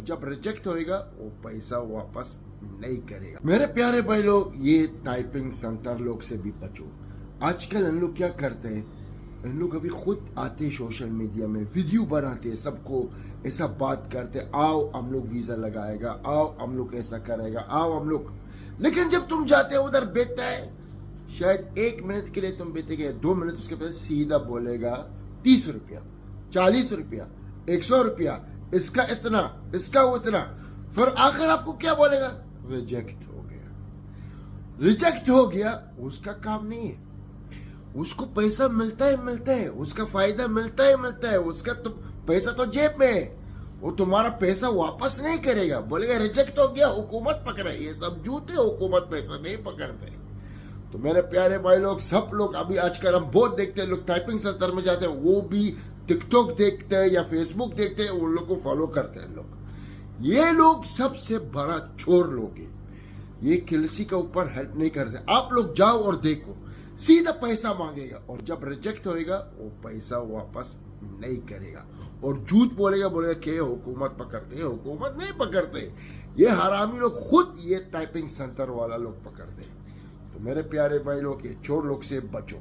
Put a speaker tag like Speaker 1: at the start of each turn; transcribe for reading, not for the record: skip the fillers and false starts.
Speaker 1: जब रिजेक्ट होएगा वो पैसा वापस नहीं करेगा। मेरे प्यारे भाई लोग, ये टाइपिंग सेंटर लोग से भी बचो। आजकल इन लोग क्या करते हैं, इन लोग अभी खुद आते सोशल मीडिया में वीडियो बनाते, सबको ऐसा बात करते, आओ हम लोग वीजा लगाएगा, आओ हम लोग ऐसा करेगा, आओ हम लोग। लेकिन जब तुम जाते हो उधर बेचता है, शायद 1 मिनट के लिए तुम बेचेंगे, 2 मिनट उसके बाद सीधा बोलेगा 30 रुपया, 40 रुपया, 100 रुपया, इसका इतना, इसका उतना। फिर आखिर आपको क्या बोलेगा? रिजेक्ट हो गया। रिजेक्ट हो गया, उसका काम नहीं है, उसको पैसा मिलता है, उसका फायदा मिलता है, उसका तो पैसा तो जेब में है, वो तुम्हारा पैसा वापस नहीं करेगा। बोलेगा रिजेक्ट हो गया, हुकूमत पकड़े। ये सब झूठे, हुकूमत पैसा नहीं पकड़ते। तो मेरे प्यारे भाई लोग, सब लोग अभी आजकल हम बहुत देखते हैं, लोग टाइपिंग सेंटर में जाते हैं, वो भी टिकटॉक देखते हैं या फेसबुक देखते हैं, उन लोग को फॉलो करते हैं लोग। ये लोग सबसे बड़ा चोर लोग हैं, ये किसी के ऊपर हेल्प नहीं करते। आप लोग जाओ और देखो, सीधा पैसा मांगेगा, और जब रिजेक्ट होएगा वो पैसा वापस नहीं करेगा, और झूठ बोलेगा कि हुकूमत पकड़ते है, हुकूमत नहीं पकड़ते। ये हरामी लोग खुद ये टाइपिंग सेंटर वाला लोग पकड़ते। तो मेरे प्यारे भाई लोग, ये चोर लोग से बचो।